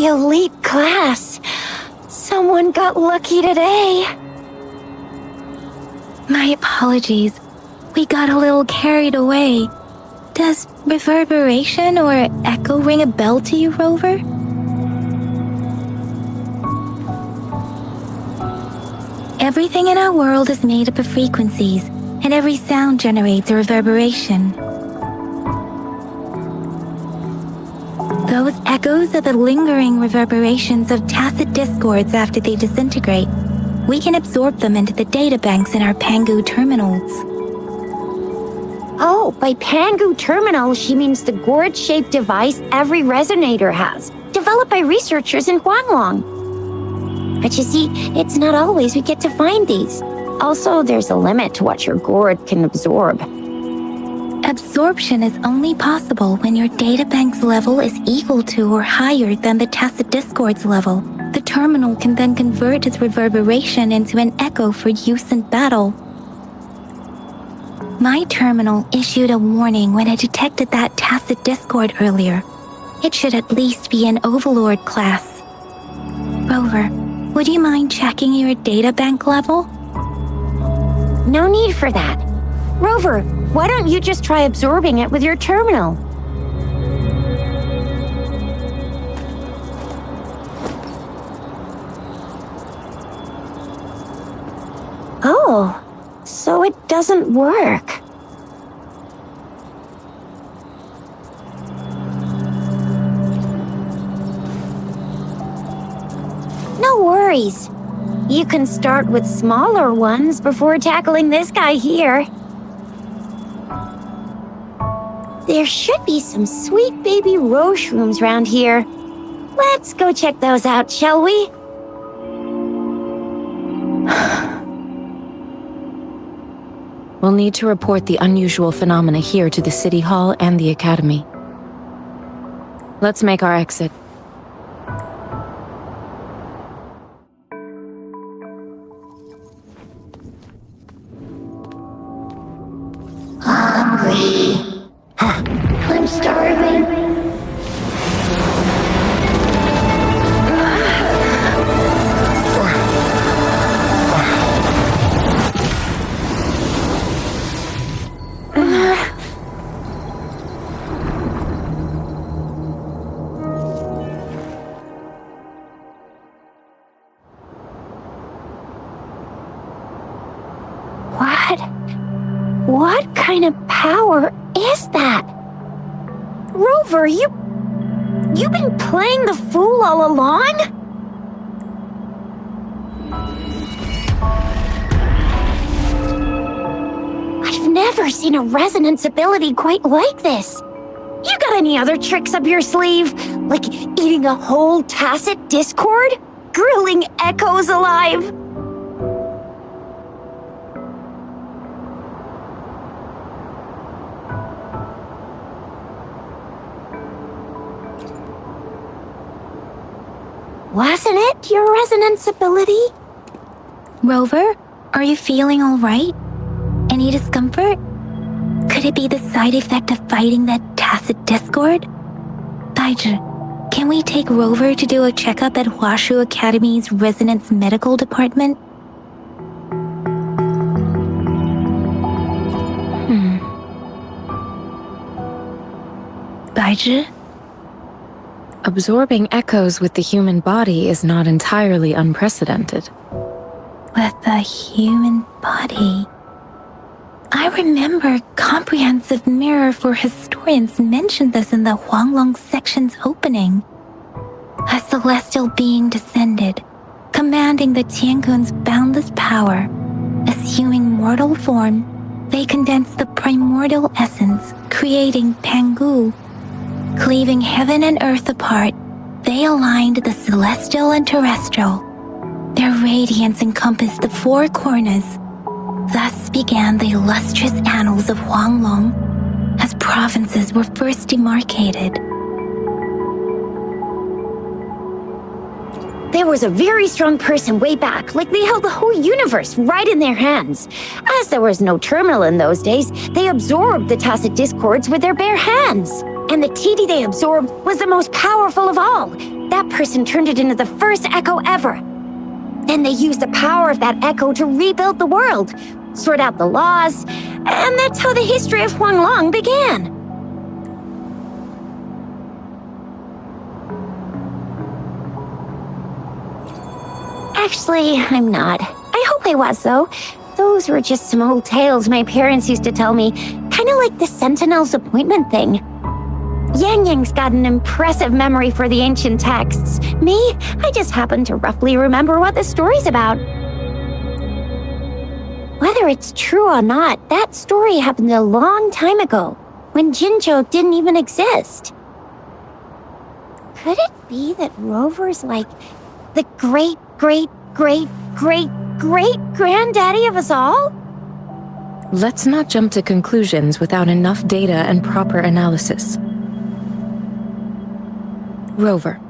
The elite class. Someone got lucky today. My apologies. We got a little carried away. Does reverberation or echo ring a bell to you, Rover? Everything in our world is made up of frequencies, and every sound generates a reverberation. Those echoes are the lingering reverberations of tacit discords after they disintegrate. We can absorb them into the data banks in our Pangu terminals. Oh, by Pangu terminal, she means the gourd-shaped device every resonator has, developed by researchers in Huanglong. But you see, it's not always we get to find these. Also, there's a limit to what your gourd can absorb. Absorption is only possible when your databank's level is equal to or higher than the tacit discord's level. The terminal can then convert its reverberation into an echo for use in battle. My terminal issued a warning when it detected that tacit discord earlier. It should at least be an Overlord class. Rover, would you mind checking your databank level? No need for that. Rover, why don't you just try absorbing it with your terminal? Oh, so it doesn't work. No worries. You can start with smaller ones before tackling this guy here. There should be some sweet baby Roche rooms around here. Let's go check those out, shall we? We'll need to report the unusual phenomena here to the City Hall and the Academy. Let's make our exit. Hungry. I'm starving. What kind of power is that? Rover, you've been playing the fool all along? I've never seen a resonance ability quite like this. You got any other tricks up your sleeve? Like eating a whole tacit discord? Grilling echoes alive? Wasn't it your resonance ability? Rover, are you feeling all right? Any discomfort? Could it be the side effect of fighting that tacit discord? Baizhi, can we take Rover to do a checkup at Huashu Academy's Resonance Medical Department? Baizhi? Absorbing echoes with the human body is not entirely unprecedented. With the human body. I remember Comprehensive Mirror for Historians mentioned this in the Huanglong section's opening. A celestial being descended, commanding the Tiankun's boundless power. Assuming mortal form, they condensed the primordial essence, creating Pangu. Cleaving heaven and earth apart, they aligned the celestial and terrestrial. Their radiance encompassed the four corners. Thus began the illustrious annals of Huanglong, as provinces were first demarcated. There was a very strong person way back, like they held the whole universe right in their hands. As there was no terminal in those days, they absorbed the tacit discords with their bare hands. And the TD they absorbed was the most powerful of all. that person turned it into the first echo ever. Then they used the power of that echo to rebuild the world, sort out the laws, and that's how the history of Huanglong began. Actually, I'm not. I hope I was, though. Those were just some old tales my parents used to tell me, kind of like the Sentinel's appointment thing. Yang Yang's got an impressive memory for the ancient texts. Me, I just happen to roughly remember what the story's about. Whether it's true or not, that story happened a long time ago, when Jinzhou didn't even exist. Could it be that Rover's like the great-great-great-great-great-granddaddy of us all? Let's not jump to conclusions without enough data and proper analysis. Rover.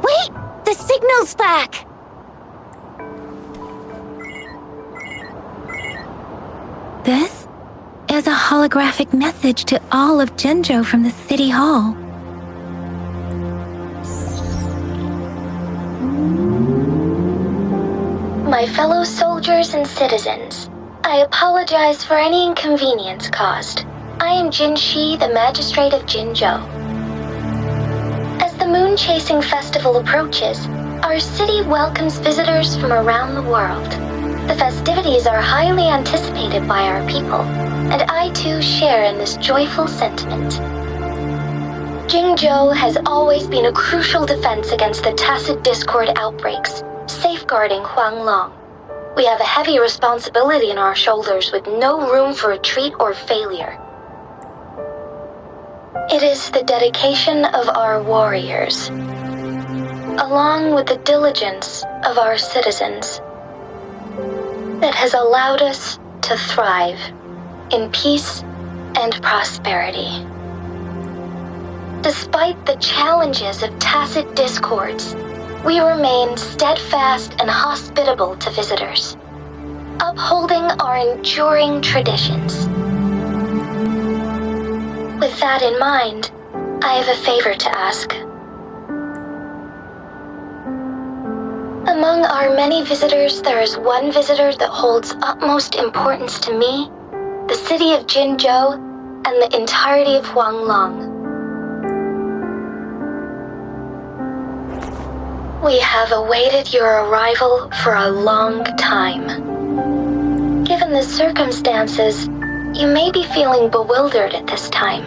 Wait! The signal's back! This is a holographic message to all of Jinzhou from the City Hall. My fellow soldiers and citizens, I apologize for any inconvenience caused. I am Jin Shi, the Magistrate of Jinzhou. As the Moon Chasing Festival approaches, our city welcomes visitors from around the world. The festivities are highly anticipated by our people, and I too share in this joyful sentiment. Jinzhou has always been a crucial defense against the tacit discord outbreaks, safeguarding Huanglong. We have a heavy responsibility on our shoulders with no room for retreat or failure. It is the dedication of our warriors, along with the diligence of our citizens, that has allowed us to thrive in peace and prosperity. Despite the challenges of tacit discords, we remain steadfast and hospitable to visitors, upholding our enduring traditions. With that in mind, I have a favor to ask. Among our many visitors, there is one visitor that holds utmost importance to me, the city of Jinzhou, and the entirety of Huanglong. We have awaited your arrival for a long time. Given the circumstances, you may be feeling bewildered at this time.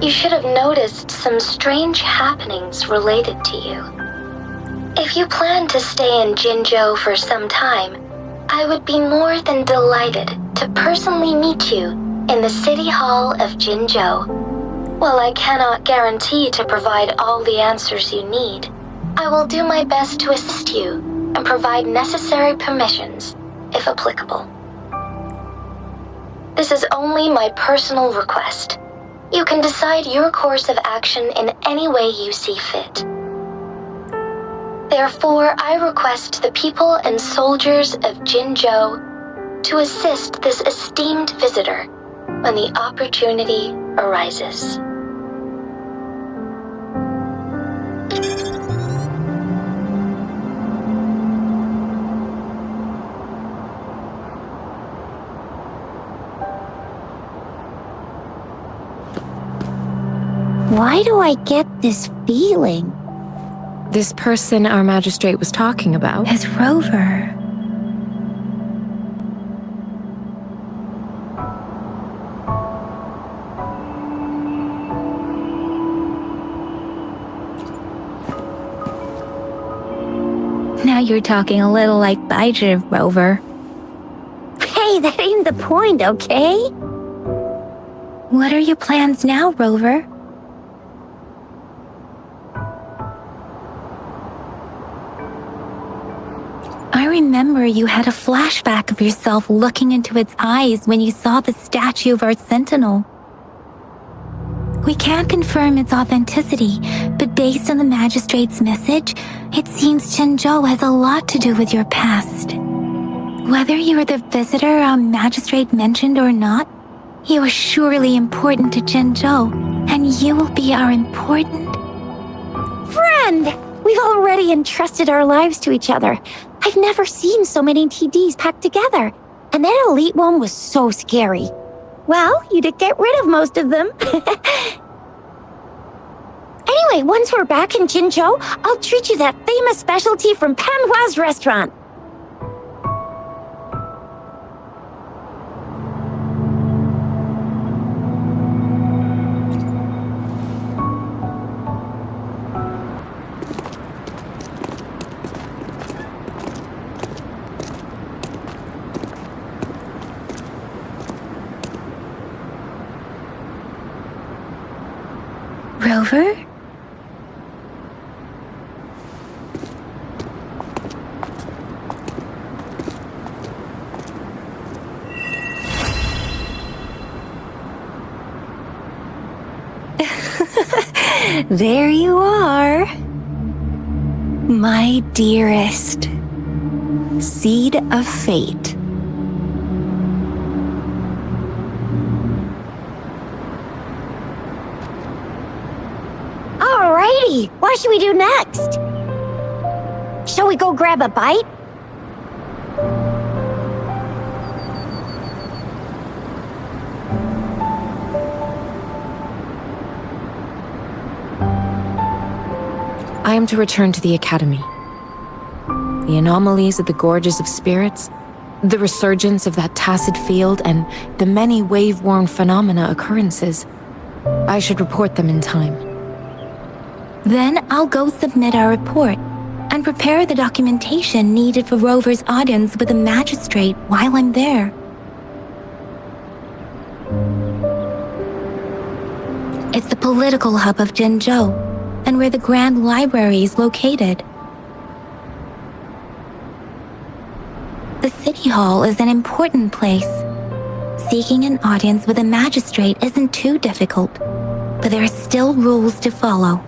You should have noticed some strange happenings related to you. If you plan to stay in Jinzhou for some time, I would be more than delighted to personally meet you in the City Hall of Jinzhou. While I cannot guarantee to provide all the answers you need, I will do my best to assist you and provide necessary permissions, if applicable. This is only my personal request. You can decide your course of action in any way you see fit. Therefore, I request the people and soldiers of Jinzhou to assist this esteemed visitor when the opportunity arises. Why do I get this feeling? This person our magistrate was talking about? Is Rover. Now you're talking a little like Baizhi, Rover. Hey, that ain't the point, okay? What are your plans now, Rover? I remember you had a flashback of yourself looking into its eyes when you saw the statue of our sentinel. We can't confirm its authenticity, but based on the magistrate's message, it seems Zhenzhou has a lot to do with your past. Whether you are the visitor our magistrate mentioned or not, you are surely important to Zhenzhou, and you will be our important Friend! We've already entrusted our lives to each other. I've never seen so many TDs packed together. And that elite one was so scary. Well, you did get rid of most of them. Anyway, once we're back in Jinzhou, I'll treat you that famous specialty from Panhua's restaurant. Rover? There you are. My dearest. Seed of fate. Alrighty, what should we do next? Shall we go grab a bite? I am to return to the Academy. The anomalies of the Gorges of Spirits, the resurgence of that tacit field, and the many wave-worn phenomena occurrences. I should report them in time. Then I'll go submit our report and prepare the documentation needed for Rover's audience with the magistrate while I'm there. It's the political hub of Zhenzhou, and where the Grand Library is located. The City Hall is an important place. Seeking an audience with a magistrate isn't too difficult, but there are still rules to follow.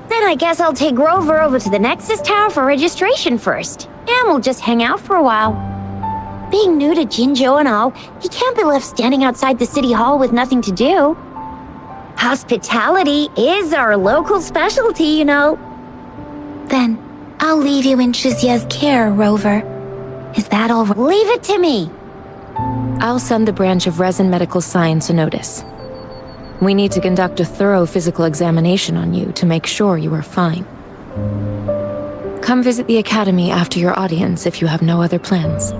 Then I guess I'll take Rover over to the Nexus Tower for registration first, and we'll just hang out for a while. Being new to Jinzhou and all, he can't be left standing outside the City Hall with nothing to do. Hospitality is our local specialty, you know. Then, I'll leave you in Shizye's care, Rover. Is that all right? Leave it to me. I'll send the branch of Resin Medical Science a notice. We need to conduct a thorough physical examination on you to make sure you are fine. Come visit the Academy after your audience if you have no other plans.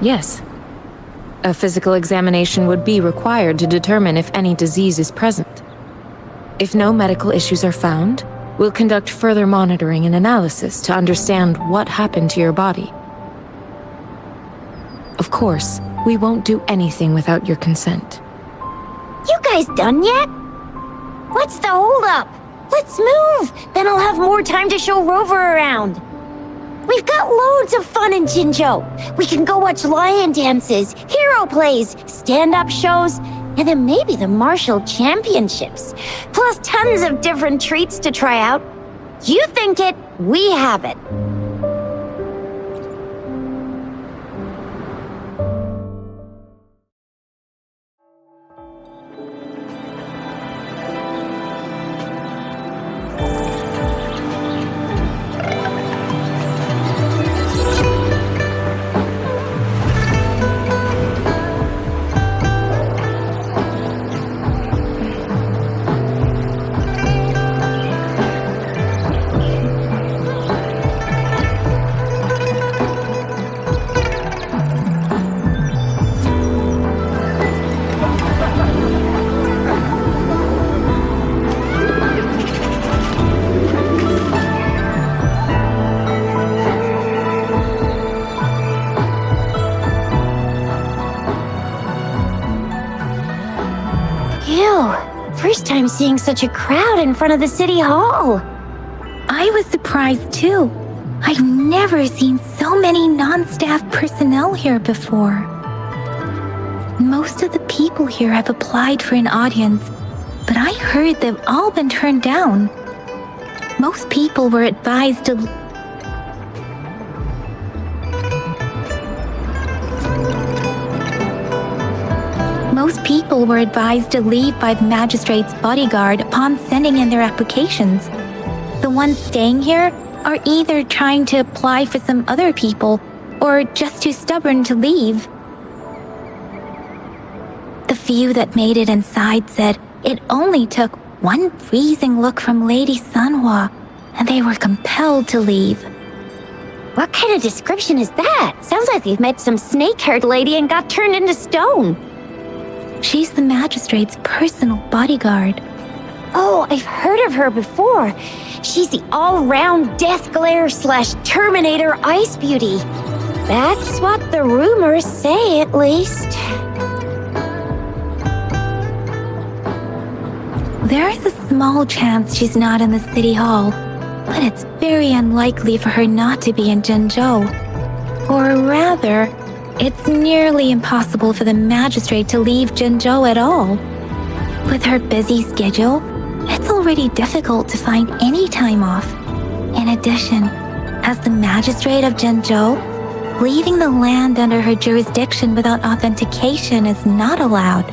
Yes. A physical examination would be required to determine if any disease is present. If no medical issues are found, we'll conduct further monitoring and analysis to understand what happened to your body. Of course, we won't do anything without your consent. You guys done yet? What's the holdup? Let's move! Then I'll have more time to show Rover around. We've got loads of fun in Jinzhou. We can go watch lion dances, hero plays, stand-up shows, and then maybe the martial championships. Plus tons of different treats to try out. You think it, we have it. seeing such a crowd in front of the city hall. I was surprised too. I've never seen so many non-staff personnel here before. Most of the people here have applied for an audience, but I heard they've all been turned down. Most people were advised to leave by the magistrate's bodyguard upon sending in their applications. The ones staying here are either trying to apply for some other people or just too stubborn to leave. The few that made it inside said it only took one freezing look from Lady Sanhua and they were compelled to leave. What kind of description is that? Sounds like you've met some snake-haired lady and got turned into stone. She's the magistrate's personal bodyguard. Oh, I've heard of her before. She's the all-round Death Glare / Terminator Ice Beauty. That's what the rumors say, at least. There is a small chance she's not in the city hall, but it's very unlikely for her not to be in Zhengzhou. Or rather, it's nearly impossible for the magistrate to leave Zhengzhou at all. With her busy schedule, it's already difficult to find any time off. In addition, as the magistrate of Zhengzhou, leaving the land under her jurisdiction without authentication is not allowed.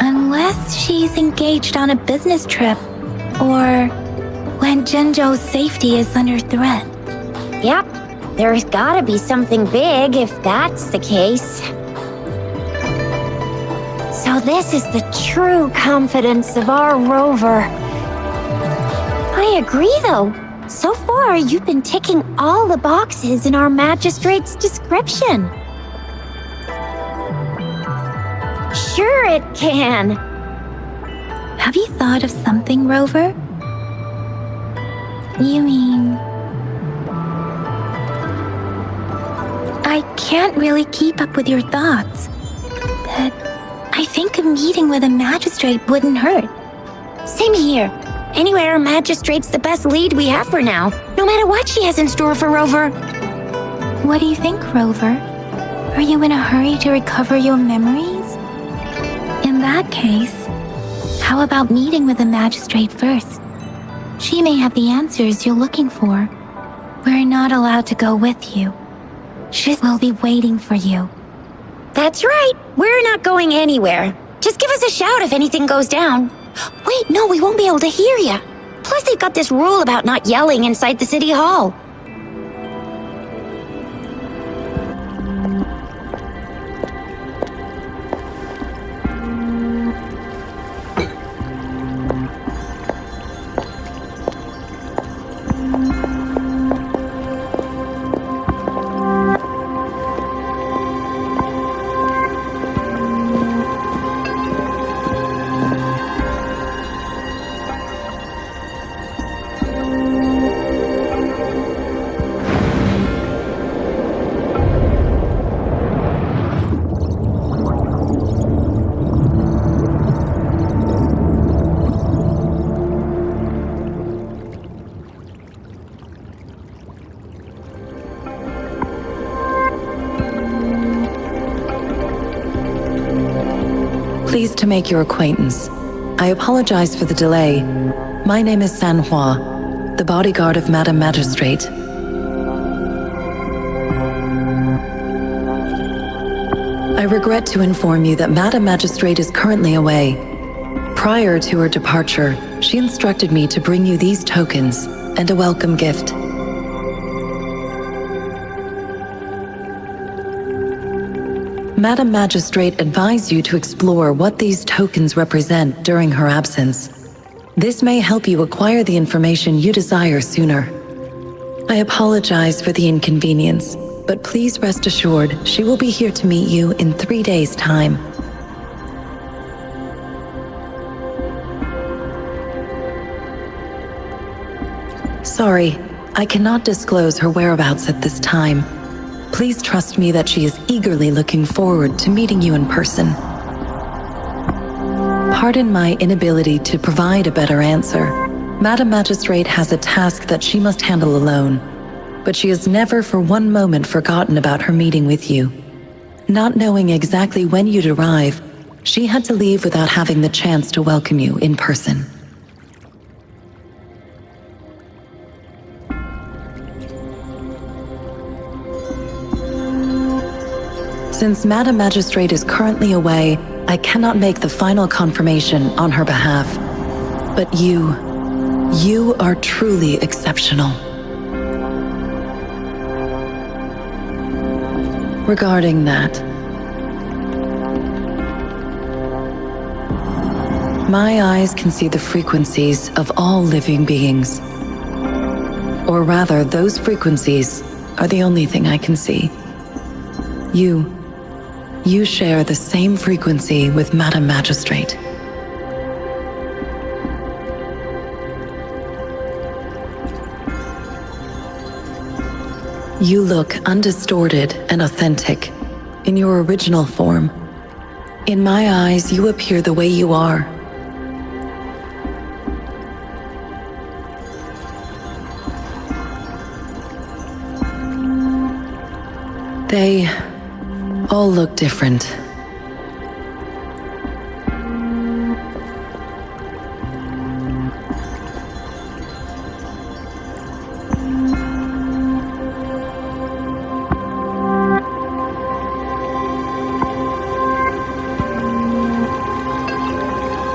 Unless she's engaged on a business trip, or when Zhengzhou's safety is under threat. Yep, there's gotta be something big if that's the case. So this is the true confidence of our rover. I agree, though. So far, you've been ticking all the boxes in our magistrate's description. Sure it can. Have you thought of something, Rover? You mean... I can't really keep up with your thoughts, but I think a meeting with a magistrate wouldn't hurt. Same here. Anyway, our magistrate's the best lead we have for now, no matter what she has in store for Rover. What do you think, Rover? Are you in a hurry to recover your memories? In that case, how about meeting with the magistrate first? She may have the answers you're looking for. We're not allowed to go with you. She will be waiting for you. That's right. We're not going anywhere. Just give us a shout if anything goes down. Wait, no, we won't be able to hear you. Plus, they've got this rule about not yelling inside the city hall. Pleased to make your acquaintance. I apologize for the delay. My name is Sanhua, the bodyguard of Madam Magistrate. I regret to inform you that Madam Magistrate is currently away. Prior to her departure, she instructed me to bring you these tokens and a welcome gift. Madam Magistrate advised you to explore what these tokens represent during her absence. This may help you acquire the information you desire sooner. I apologize for the inconvenience, but please rest assured she will be here to meet you in 3 days' time. Sorry, I cannot disclose her whereabouts at this time. Please trust me that she is eagerly looking forward to meeting you in person. Pardon my inability to provide a better answer. Madam Magistrate has a task that she must handle alone, but she has never for one moment forgotten about her meeting with you. Not knowing exactly when you'd arrive, she had to leave without having the chance to welcome you in person. Since Madam Magistrate is currently away, I cannot make the final confirmation on her behalf. But you are truly exceptional. Regarding that, my eyes can see the frequencies of all living beings. Or rather, those frequencies are the only thing I can see. You share the same frequency with Madam Magistrate. You look undistorted and authentic in your original form. In my eyes, you appear the way you are. They all look different.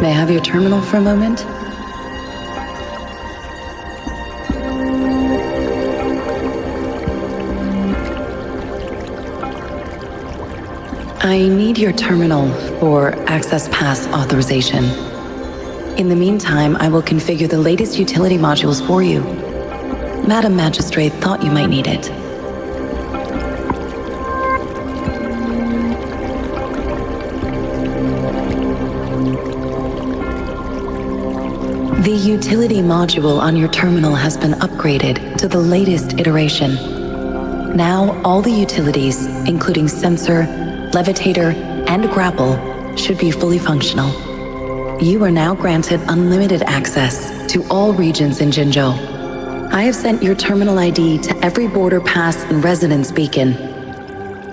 May I have your terminal for a moment? I need your terminal for Access Pass authorization. In the meantime, I will configure the latest utility modules for you. Madam Magistrate thought you might need it. The utility module on your terminal has been upgraded to the latest iteration. Now, all the utilities, including sensor, levitator, and grapple, should be fully functional. You are now granted unlimited access to all regions in Jinzhou. I have sent your terminal ID to every border pass and residence beacon.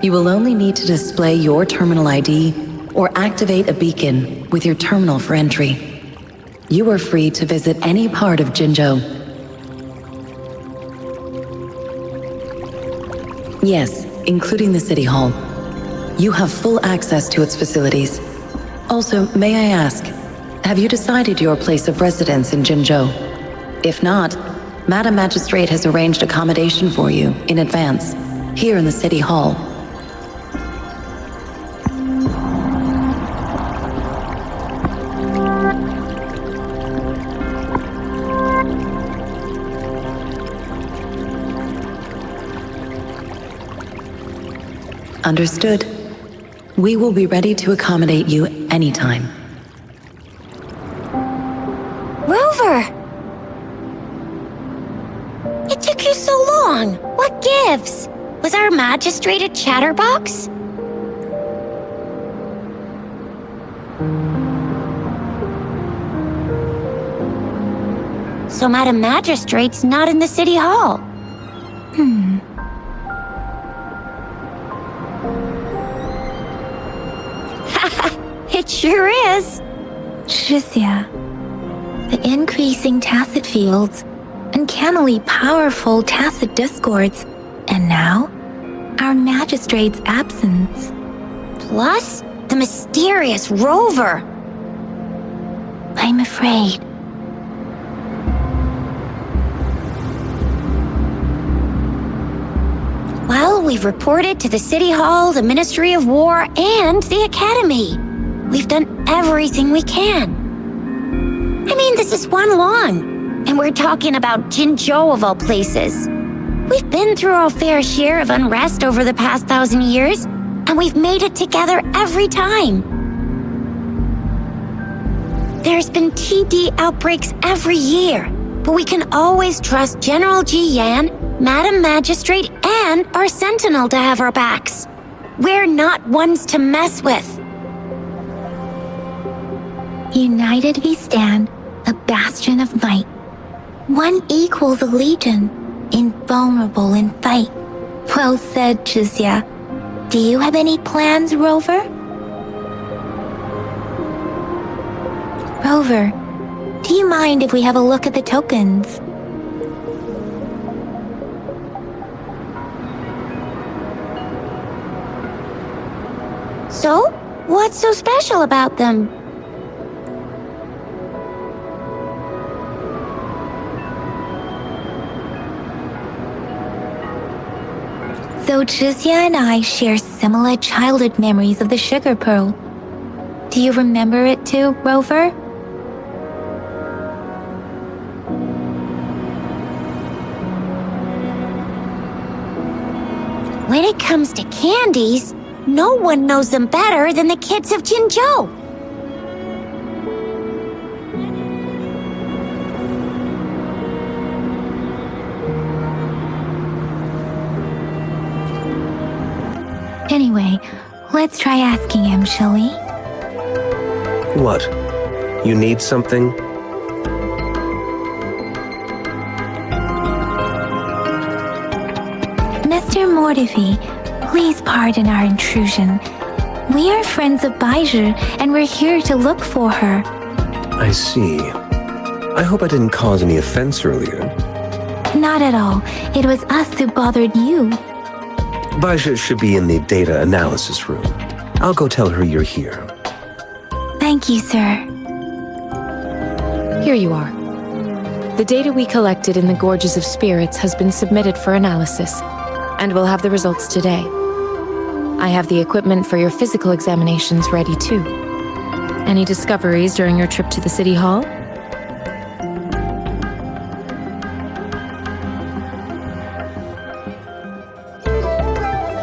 You will only need to display your terminal ID or activate a beacon with your terminal for entry. You are free to visit any part of Jinzhou. Yes, including the City Hall. You have full access to its facilities. Also, may I ask, have you decided your place of residence in Jinzhou? If not, Madam Magistrate has arranged accommodation for you in advance, here in the City Hall. Understood. We will be ready to accommodate you anytime. Rover! It took you so long. What gives? Was our magistrate a chatterbox? So Madam Magistrate's not in the City Hall. It sure is. Shisia, the increasing tacit fields, uncannily powerful tacit discords, and now, our magistrate's absence. Plus, the mysterious Rover. I'm afraid. Well, we've reported to the City Hall, the Ministry of War, and the Academy. We've done everything we can. I mean, this is Wanlong, and we're talking about Jinzhou of all places. We've been through our fair share of unrest over the past 1,000 years, and we've made it together every time. There's been TD outbreaks every year, but we can always trust General Ji Yan, Madam Magistrate, and our Sentinel to have our backs. We're not ones to mess with. United we stand, a bastion of might. One equals a legion, invulnerable in fight. Well said, Jizya. Do you have any plans, Rover? Rover, do you mind if we have a look at the tokens? So, what's so special about them? So Jizya and I share similar childhood memories of the sugar pearl. Do you remember it too, Rover? When it comes to candies, no one knows them better than the kids of Jinzhou. Anyway, let's try asking him, shall we? What? You need something? Mr. Mordevi, please pardon our intrusion. We are friends of Baizhi, and we're here to look for her. I see. I hope I didn't cause any offense earlier. Not at all. It was us who bothered you. Baisha should be in the data analysis room. I'll go tell her you're here. Thank you, sir. Here you are. The data we collected in the Gorges of Spirits has been submitted for analysis, and we'll have the results today. I have the equipment for your physical examinations ready too. Any discoveries during your trip to the City Hall?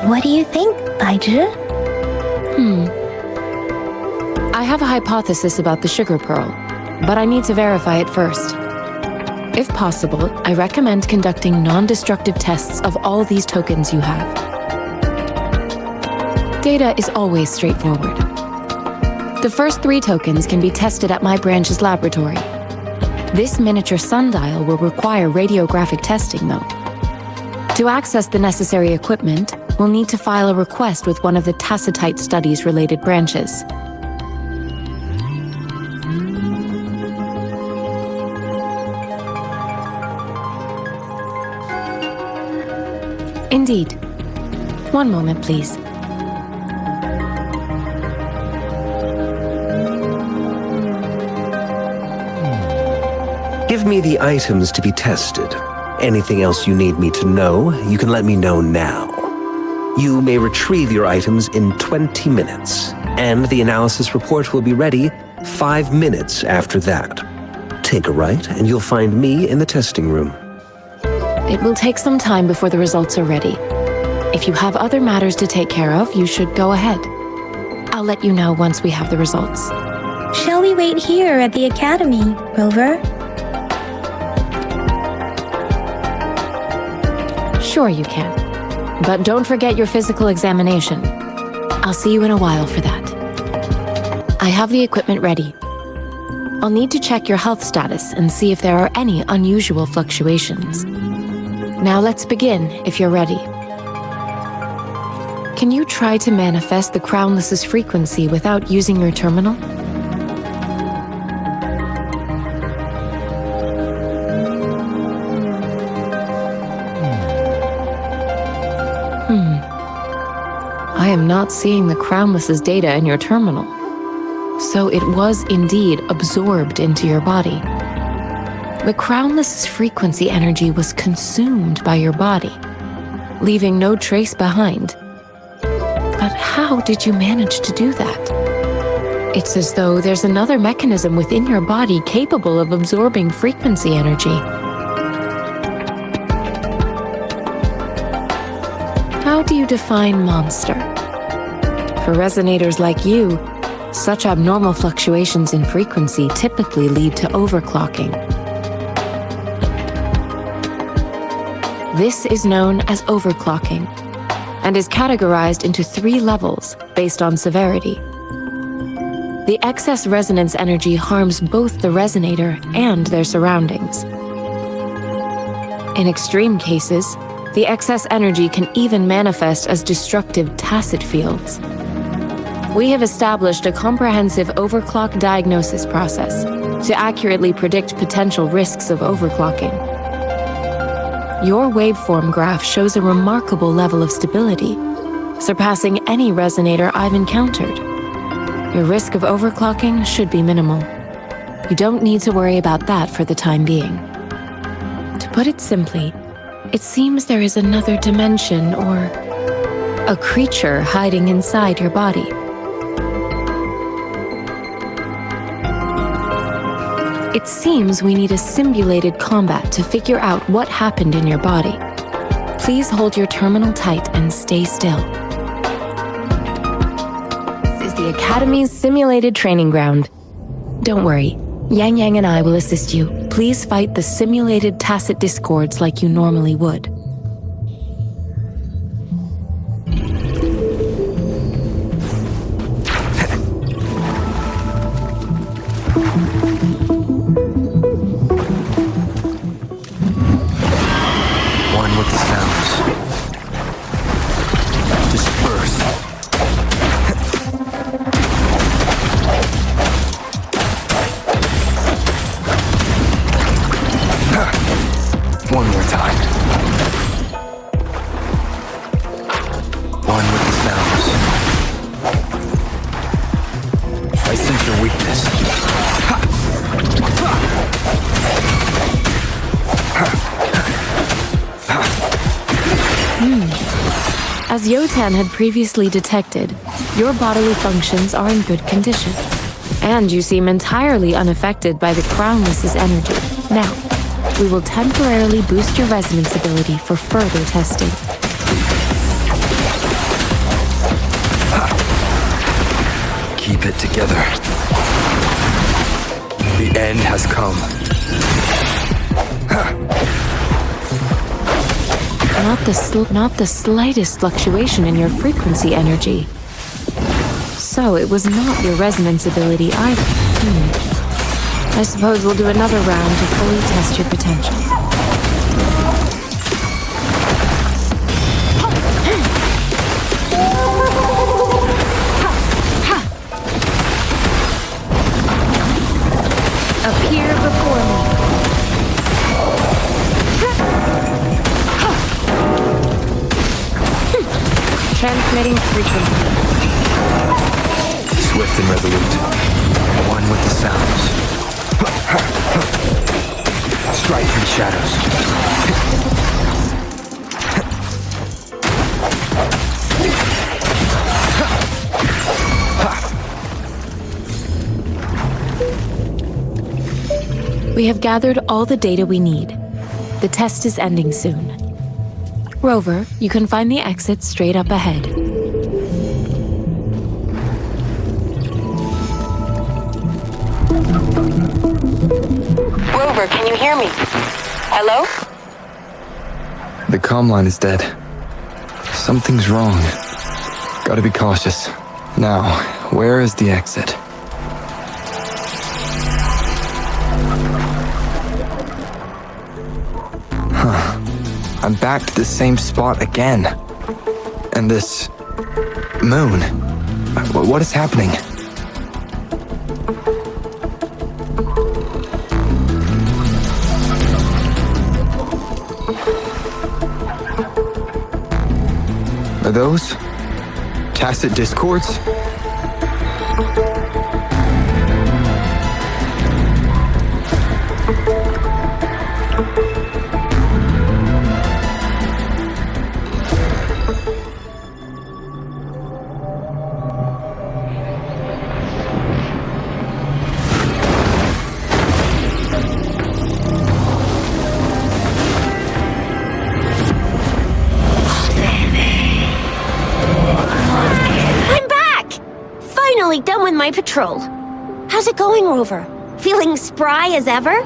What do you think, Baizhi? I have a hypothesis about the sugar pearl, but I need to verify it first. If possible, I recommend conducting non-destructive tests of all these tokens you have. Data is always straightforward. The first 3 tokens can be tested at my branch's laboratory. This miniature sundial will require radiographic testing, though. To access the necessary equipment, we'll need to file a request with one of the Tacitite Studies-related branches. Indeed. One moment, please. Give me the items to be tested. Anything else you need me to know, you can let me know now. You may retrieve your items in 20 minutes, and the analysis report will be ready 5 minutes after that. Take a right, and you'll find me in the testing room. It will take some time before the results are ready. If you have other matters to take care of, you should go ahead. I'll let you know once we have the results. Shall we wait here at the academy, Rover? Sure you can. But don't forget your physical examination. I'll see you in a while for that. I have the equipment ready. I'll need to check your health status and see if there are any unusual fluctuations. Now let's begin, if you're ready. Can you try to manifest the Crownless's frequency without using your terminal? I am not seeing the Crownless's data in your terminal. So it was indeed absorbed into your body. The Crownless's frequency energy was consumed by your body, leaving no trace behind. But how did you manage to do that? It's as though there's another mechanism within your body capable of absorbing frequency energy. How do you define monster? For resonators like you, such abnormal fluctuations in frequency typically lead to overclocking. This is known as overclocking, and is categorized into 3 levels based on severity. The excess resonance energy harms both the resonator and their surroundings. In extreme cases, the excess energy can even manifest as destructive tacit fields. We have established a comprehensive overclock diagnosis process to accurately predict potential risks of overclocking. Your waveform graph shows a remarkable level of stability, surpassing any resonator I've encountered. Your risk of overclocking should be minimal. You don't need to worry about that for the time being. To put it simply, it seems there is another dimension or a creature hiding inside your body. It seems we need a simulated combat to figure out what happened in your body. Please hold your terminal tight and stay still. This is the Academy's simulated training ground. Don't worry, Yang Yang and I will assist you. Please fight the simulated tacit discords like you normally would. One with the sounds. Disperse. One more time. One with the sounds. I sense your weakness. As Yotan had previously detected, your bodily functions are in good condition, and you seem entirely unaffected by the Crownless's energy. Now, we will temporarily boost your resonance ability for further testing. Keep it together. The end has come. Not the slightest fluctuation in your frequency energy. So it was not your resonance ability either. I suppose we'll do another round to fully test your potential. Appear before me. Transmitting frequency. Swift and resolute. One with the sounds. Strike through the shadows. We have gathered all the data we need. The test is ending soon. Rover, you can find the exit straight up ahead. Rover, can you hear me? Hello? The comm line is dead. Something's wrong. Gotta be cautious. Now, where is the exit? I'm back to the same spot again. And this moon. What is happening? Are those tacit discords? Done with my patrol. How's it going, Rover? Feeling spry as ever?